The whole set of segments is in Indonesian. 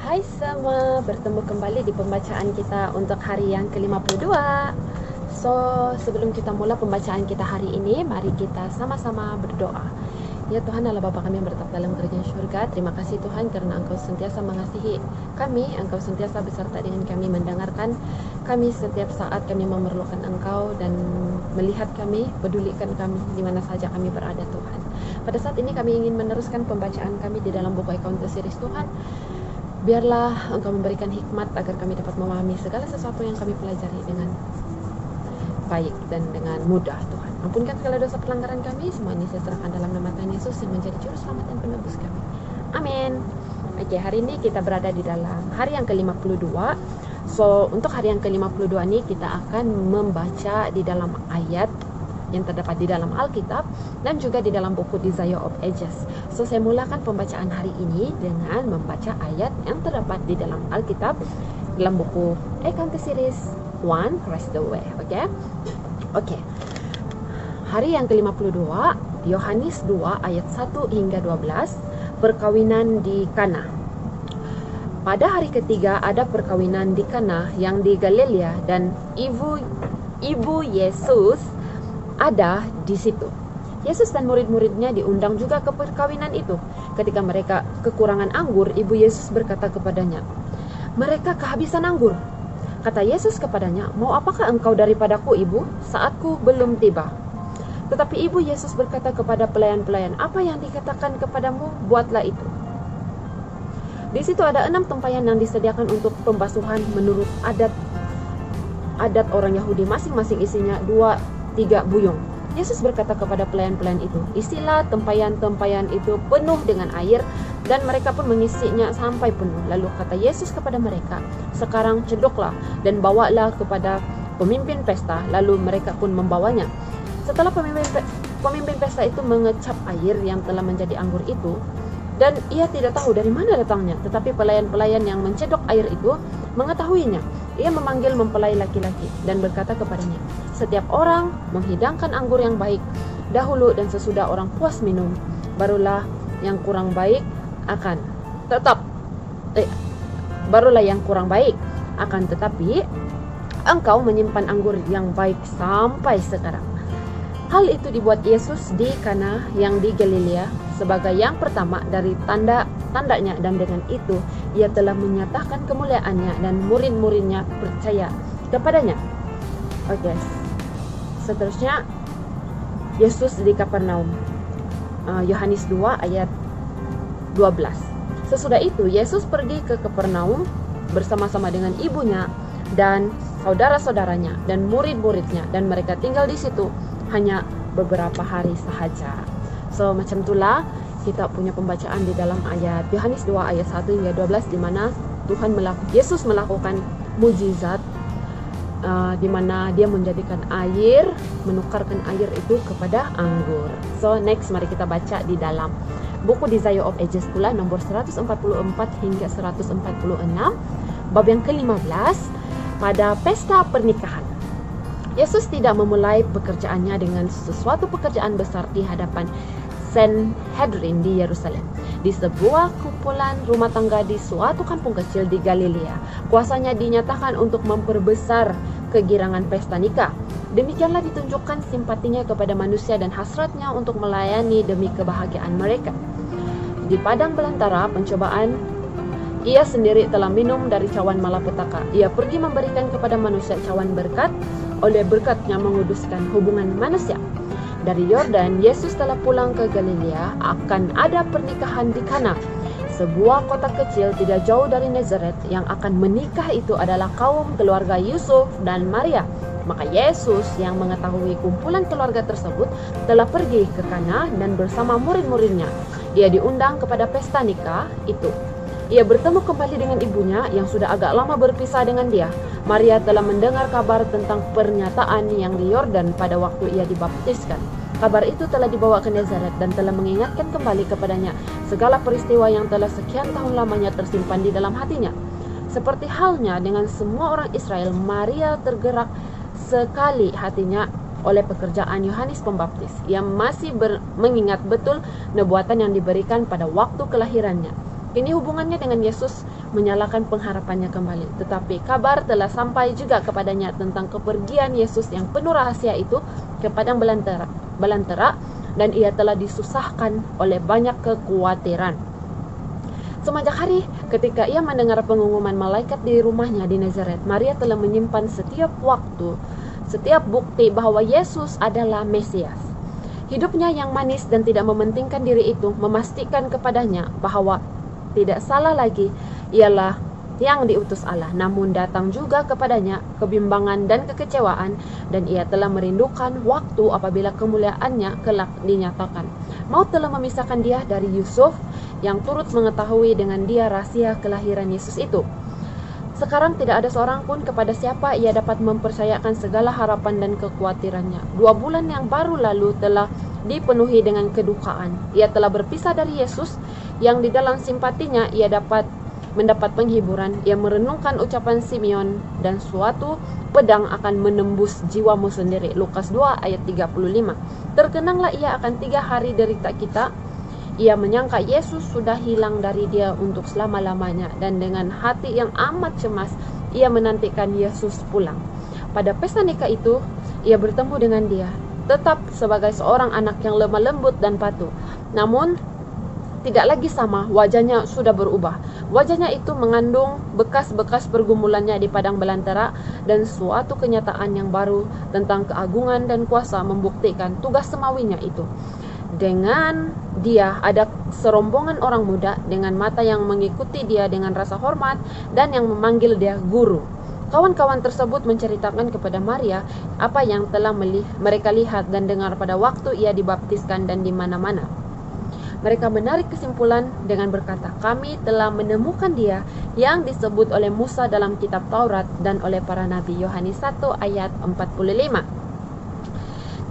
Hai semua, bertemu kembali di pembacaan kita untuk hari yang ke-52. So, sebelum kita mula pembacaan kita hari ini, mari kita sama-sama berdoa. Ya Tuhan Allah Bapa kami yang bertetap dalam kerajaan syurga, terima kasih Tuhan karena Engkau sentiasa mengasihi kami, Engkau sentiasa beserta dengan kami, mendengarkan kami setiap saat kami memerlukan Engkau dan melihat kami, pedulikan kami di mana saja kami berada Tuhan. Pada saat ini kami ingin meneruskan pembacaan kami di dalam buku Encounter Series Tuhan. Biarlah Engkau memberikan hikmat agar kami dapat memahami segala sesuatu yang kami pelajari dengan baik dan dengan mudah Tuhan. Ampunkan segala dosa pelanggaran kami, semua ini saya serahkan dalam nama Tuhan Yesus yang menjadi juru selamat dan penebus kami. Amin. Oke, hari ini kita berada di dalam hari yang ke-52. So, untuk hari yang ke-52 ini kita akan membaca di dalam ayat yang terdapat di dalam Alkitab dan juga di dalam buku Desire of Ages. So, saya mulakan pembacaan hari ini dengan membaca ayat yang terdapat di dalam Alkitab dalam buku Encounter Series 1, Rest the Way. Oke. Hari yang ke-52, Yohanes 2 ayat 1 hingga 12, perkawinan di Kana. Pada hari ketiga ada perkawinan di Kana yang di Galilea dan ibu Yesus ada di situ. Yesus dan murid-muridnya diundang juga ke perkawinan itu. Ketika mereka kekurangan anggur, ibu Yesus berkata kepadanya, "Mereka kehabisan anggur." Kata Yesus kepadanya, "Mau apakah engkau daripadaku, ibu? Saatku belum tiba." Tetapi ibu Yesus berkata kepada pelayan-pelayan, "Apa yang dikatakan kepadamu, buatlah itu." Di situ ada 6 tempayan yang disediakan untuk pembasuhan menurut adat orang Yahudi. Masing-masing isinya 2-3 buyung. Yesus berkata kepada pelayan-pelayan itu, "Isilah tempayan-tempayan itu penuh dengan air," dan mereka pun mengisinya sampai penuh. Lalu kata Yesus kepada mereka, "Sekarang cedoklah dan bawalah kepada pemimpin pesta." Lalu mereka pun membawanya. Setelah pemimpin pesta itu mengecap air yang telah menjadi anggur itu, dan ia tidak tahu dari mana datangnya, tetapi pelayan-pelayan yang mencedok air itu mengetahuinya. Ia memanggil mempelai laki-laki dan berkata kepadanya, "Setiap orang menghidangkan anggur yang baik dahulu, dan sesudah orang puas minum, barulah yang kurang baik akan tetapi engkau menyimpan anggur yang baik sampai sekarang." Hal itu dibuat Yesus di Kana yang di Galilea sebagai yang pertama dari tanda-tandanya, dan dengan itu ia telah menyatakan kemuliaannya dan murid-muridnya percaya kepadanya. Oke. Seterusnya Yesus di Kapernaum. Yohanes 2 ayat 12. Sesudah itu Yesus pergi ke Kapernaum bersama-sama dengan ibunya dan saudara-saudaranya dan murid-muridnya, dan mereka tinggal di situ hanya beberapa hari sahaja. So, macam itulah kita punya pembacaan di dalam ayat Yohanes 2 ayat 1 hingga 12, di mana Yesus melakukan mujizat di mana dia menjadikan air, menukarkan air itu kepada anggur. So, next mari kita baca di dalam buku Desire of Ages pula, nomor 144 hingga 146, bab yang ke-15, pada pesta pernikahan. Yesus tidak memulai pekerjaannya dengan sesuatu pekerjaan besar di hadapan Sanhedrin di Yerusalem, di sebuah kumpulan rumah tangga di suatu kampung kecil di Galilea. Kuasanya dinyatakan untuk memperbesar kegirangan pesta nikah. Demikianlah ditunjukkan simpatinya kepada manusia dan hasratnya untuk melayani demi kebahagiaan mereka. Di padang belantara pencobaan, ia sendiri telah minum dari cawan malapetaka. Ia pergi memberikan kepada manusia cawan berkat. Oleh berkatnya menguduskan hubungan manusia. Dari Yordan, Yesus telah pulang ke Galilea. Akan ada pernikahan di Kana, sebuah kota kecil tidak jauh dari Nazaret. Yang akan menikah itu adalah kaum keluarga Yusuf dan Maria. Maka Yesus yang mengetahui kumpulan keluarga tersebut telah pergi ke Kana dan bersama murid-muridnya. Ia diundang kepada pesta nikah itu. Ia bertemu kembali dengan ibunya yang sudah agak lama berpisah dengan dia. Maria telah mendengar kabar tentang pernyataan yang di Yordan pada waktu ia dibaptiskan. Kabar itu telah dibawa ke Nazaret dan telah mengingatkan kembali kepadanya segala peristiwa yang telah sekian tahun lamanya tersimpan di dalam hatinya. Seperti halnya dengan semua orang Israel, Maria tergerak sekali hatinya oleh pekerjaan Yohanes Pembaptis. Ia masih mengingat betul nubuatan yang diberikan pada waktu kelahirannya. Ini hubungannya dengan Yesus menyalakan pengharapannya kembali. Tetapi kabar telah sampai juga kepadanya tentang kepergian Yesus yang penuh rahasia itu ke padang belantara, dan ia telah disusahkan oleh banyak kekhawatiran. Semenjak hari ketika ia mendengar pengumuman malaikat di rumahnya di Nazaret, Maria telah menyimpan setiap bukti bahwa Yesus adalah Mesias. Hidupnya yang manis dan tidak mementingkan diri itu memastikan kepadanya bahwa tidak salah lagi ialah yang diutus Allah. Namun datang juga kepadanya kebimbangan dan kekecewaan, dan ia telah merindukan waktu apabila kemuliaannya kelak dinyatakan. Maut telah memisahkan dia dari Yusuf yang turut mengetahui dengan dia rahasia kelahiran Yesus itu. Sekarang tidak ada seorang pun kepada siapa ia dapat mempercayakan segala harapan dan kekhawatirannya. 2 bulan yang baru lalu telah dipenuhi dengan kedukaan. Ia telah berpisah dari Yesus yang di dalam simpatinya ia mendapat penghiburan. Ia merenungkan ucapan Simeon, dan suatu pedang akan menembus jiwamu sendiri. Lukas 2 ayat 35. Terkenanglah ia akan 3 hari derita kita. Ia menyangka Yesus sudah hilang dari dia untuk selama-lamanya, dan dengan hati yang amat cemas ia menantikan Yesus pulang. Pada pesta nikah itu ia bertemu dengan dia, tetap sebagai seorang anak yang lemah lembut dan patuh. Namun tidak lagi sama, wajahnya sudah berubah. Wajahnya itu mengandung bekas-bekas pergumulannya di padang belantara, dan suatu kenyataan yang baru tentang keagungan dan kuasa membuktikan tugas semawinya itu. Dengan dia ada serombongan orang muda dengan mata yang mengikuti dia dengan rasa hormat dan yang memanggil dia guru. Kawan-kawan tersebut menceritakan kepada Maria apa yang telah mereka lihat dan dengar pada waktu ia dibaptiskan dan di mana-mana. Mereka menarik kesimpulan dengan berkata, kami telah menemukan dia yang disebut oleh Musa dalam kitab Taurat dan oleh para nabi. Yohanes 1 ayat 45.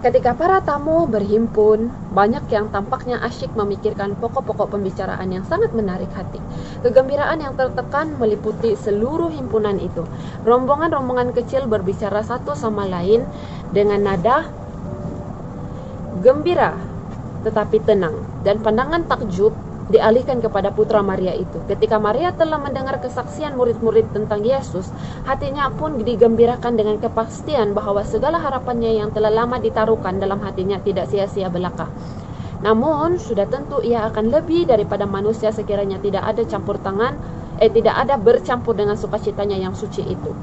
Ketika para tamu berhimpun, banyak yang tampaknya asyik memikirkan pokok-pokok pembicaraan yang sangat menarik hati. Kegembiraan yang tertekan meliputi seluruh himpunan itu. Rombongan-rombongan kecil berbicara satu sama lain dengan nada gembira tetapi tenang, dan pandangan takjub dialihkan kepada putra Maria itu. Ketika Maria telah mendengar kesaksian murid-murid tentang Yesus, hatinya pun digembirakan dengan kepastian bahwa segala harapannya yang telah lama ditaruhkan dalam hatinya tidak sia-sia belaka. Namun sudah tentu ia akan lebih daripada manusia sekiranya tidak ada bercampur dengan sukacitanya yang suci itu.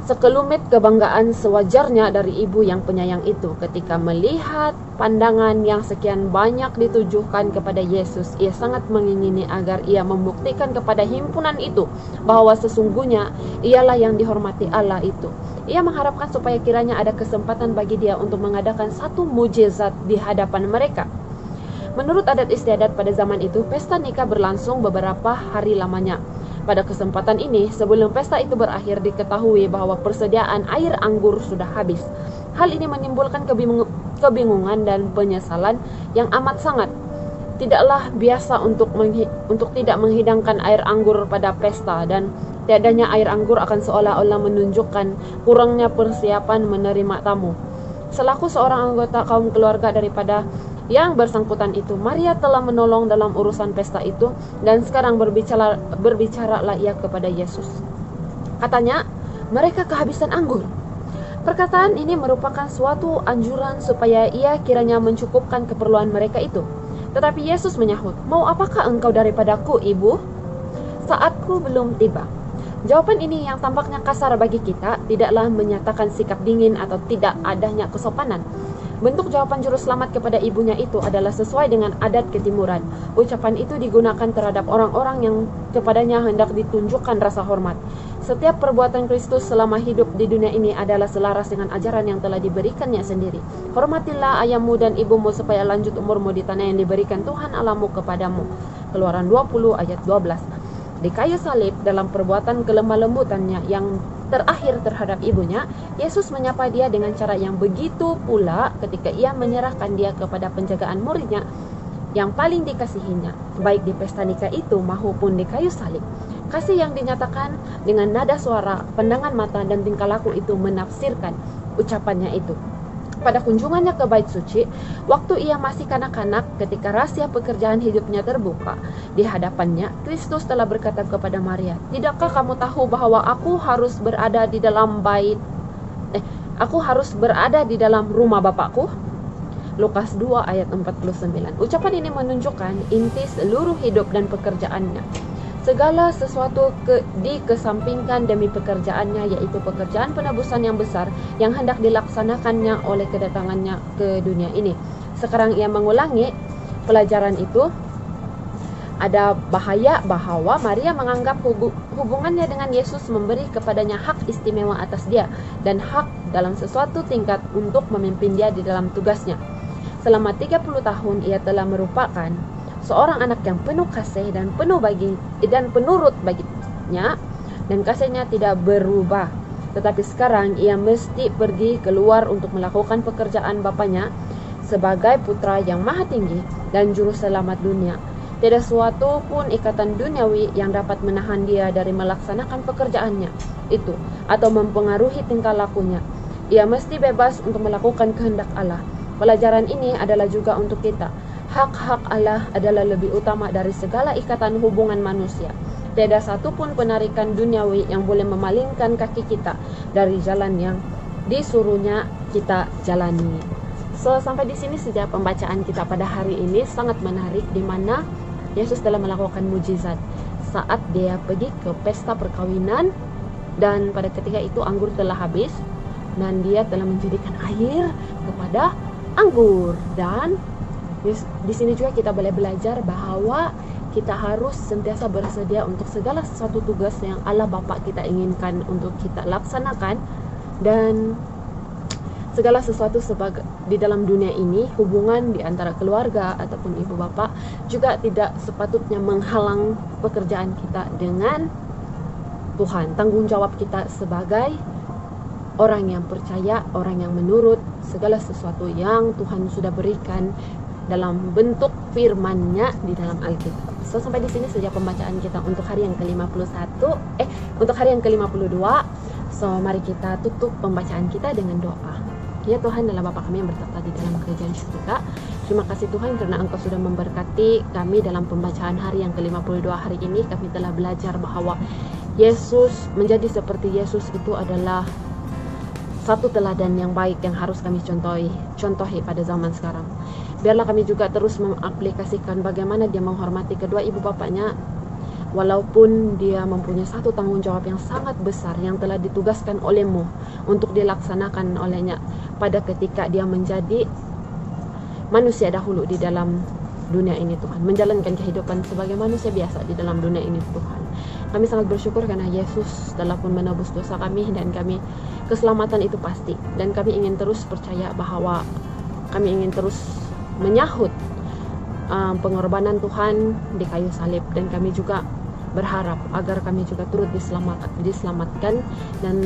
Sekelumit kebanggaan sewajarnya dari ibu yang penyayang itu ketika melihat pandangan yang sekian banyak ditujukan kepada Yesus. Ia sangat mengingini agar ia membuktikan kepada himpunan itu bahwa sesungguhnya ialah yang dihormati Allah itu. Ia mengharapkan supaya kiranya ada kesempatan bagi dia untuk mengadakan satu mujizat di hadapan mereka. Menurut adat istiadat pada zaman itu, pesta nikah berlangsung beberapa hari lamanya. Pada kesempatan ini, sebelum pesta itu berakhir, diketahui bahwa persediaan air anggur sudah habis. Hal ini menimbulkan kebingungan dan penyesalan yang amat sangat. Tidaklah biasa untuk tidak menghidangkan air anggur pada pesta, dan tiadanya air anggur akan seolah-olah menunjukkan kurangnya persiapan menerima tamu. Selaku seorang anggota kaum keluarga daripada yang bersangkutan itu, Maria telah menolong dalam urusan pesta itu, dan sekarang berbicaralah ia kepada Yesus. Katanya, mereka kehabisan anggur. Perkataan ini merupakan suatu anjuran supaya ia kiranya mencukupkan keperluan mereka itu. Tetapi Yesus menyahut, mau apakah engkau daripadaku, ibu? Saatku belum tiba. Jawaban ini yang tampaknya kasar bagi kita tidaklah menyatakan sikap dingin atau tidak adanya kesopanan. Bentuk jawaban juru selamat kepada ibunya itu adalah sesuai dengan adat ketimuran. Ucapan itu digunakan terhadap orang-orang yang kepadanya hendak ditunjukkan rasa hormat. Setiap perbuatan Kristus selama hidup di dunia ini adalah selaras dengan ajaran yang telah diberikannya sendiri. Hormatilah ayahmu dan ibumu supaya lanjut umurmu di tanah yang diberikan Tuhan Allahmu kepadamu. Keluaran 20 ayat 12. Di kayu salib, dalam perbuatan kelemah lembutannya yang terakhir terhadap ibunya, Yesus menyapa dia dengan cara yang begitu pula ketika ia menyerahkan dia kepada penjagaan muridnya yang paling dikasihinya, baik di pesta nikah itu maupun di kayu salib. Kasih yang dinyatakan dengan nada suara, pandangan mata, dan tingkah laku itu menafsirkan ucapannya itu. Pada kunjungannya ke Bait Suci, waktu ia masih kanak-kanak, ketika rahasia pekerjaan hidupnya terbuka di hadapannya, Kristus telah berkata kepada Maria, "Tidakkah kamu tahu bahwa aku harus berada di dalam rumah Bapakku?" Lukas 2 ayat 49. Ucapan ini menunjukkan inti seluruh hidup dan pekerjaannya. Segala sesuatu dikesampingkan demi pekerjaannya, yaitu pekerjaan penebusan yang besar yang hendak dilaksanakannya oleh kedatangannya ke dunia ini. Sekarang ia mengulangi pelajaran itu. Ada bahaya bahwa Maria menganggap hubungannya dengan Yesus memberi kepadanya hak istimewa atas dia dan hak dalam sesuatu tingkat untuk memimpin dia di dalam tugasnya. Selama 30 tahun ia telah merupakan seorang anak yang penuh kasih dan penurut baginya, dan kasihnya tidak berubah. Tetapi sekarang ia mesti pergi keluar untuk melakukan pekerjaan Bapaknya sebagai putra yang maha tinggi dan juru selamat dunia. Tidak suatu pun ikatan duniawi yang dapat menahan dia dari melaksanakan pekerjaannya itu atau mempengaruhi tingkah lakunya. Ia mesti bebas untuk melakukan kehendak Allah. Pelajaran ini adalah juga untuk kita. Hak-hak Allah adalah lebih utama dari segala ikatan hubungan manusia. Tidak satu pun penarikan duniawi yang boleh memalingkan kaki kita dari jalan yang disuruhnya kita jalani. So, sampai di sini saja pembacaan kita pada hari ini. Sangat menarik, di mana Yesus telah melakukan mujizat saat dia pergi ke pesta perkawinan, dan pada ketika itu anggur telah habis dan dia telah menjadikan air kepada anggur. Dan di sini juga kita boleh belajar bahwa kita harus sentiasa bersedia untuk segala sesuatu tugas yang Allah Bapa kita inginkan untuk kita laksanakan, dan segala sesuatu di dalam dunia ini, hubungan di antara keluarga ataupun ibu bapa juga tidak sepatutnya menghalang pekerjaan kita dengan Tuhan. Tanggung jawab kita sebagai orang yang percaya, orang yang menurut segala sesuatu yang Tuhan sudah berikan dalam bentuk firman-Nya di dalam Alkitab. So, sampai di sini saja pembacaan kita untuk hari yang ke-51, untuk hari yang ke-52. So, mari kita tutup pembacaan kita dengan doa. Ya Tuhan, adalah Bapa kami yang bertata di dalam kerajaan surga. Terima kasih Tuhan karena Engkau sudah memberkati kami dalam pembacaan hari yang ke-52 hari ini. Kami telah belajar bahwa Yesus, menjadi seperti Yesus itu adalah satu teladan yang baik yang harus kami contohi pada zaman sekarang. Biarlah kami juga terus mengaplikasikan bagaimana dia menghormati kedua ibu bapaknya, walaupun dia mempunyai satu tanggung jawab yang sangat besar yang telah ditugaskan oleh-Mu untuk dilaksanakan olehnya pada ketika dia menjadi manusia dahulu di dalam dunia ini Tuhan, menjalankan kehidupan sebagai manusia biasa di dalam dunia ini Tuhan. Kami sangat bersyukur karena Yesus telah pun menebus dosa kami, dan kami keselamatan itu pasti, dan kami ingin terus percaya bahwa kami ingin terus menyahut pengorbanan Tuhan di kayu salib, dan kami juga berharap agar kami juga turut diselamatkan dan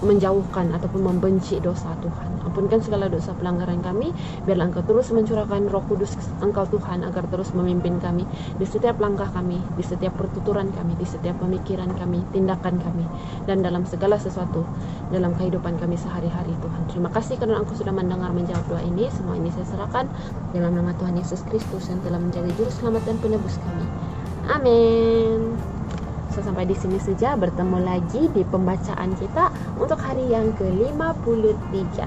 menjauhkan ataupun membenci dosa Tuhan. Ampunkan segala dosa pelanggaran kami. Biarlah Engkau terus mencurahkan Roh Kudus Engkau Tuhan agar terus memimpin kami di setiap langkah kami, di setiap pertuturan kami, di setiap pemikiran kami, tindakan kami, dan dalam segala sesuatu dalam kehidupan kami sehari-hari Tuhan. Terima kasih karena Engkau sudah mendengar menjawab doa ini. Semua ini saya serahkan dalam nama Tuhan Yesus Kristus yang telah menjadi juru selamat dan penebus kami. Amin. So, sampai di sini saja, bertemu lagi di pembacaan kita untuk hari yang ke-53.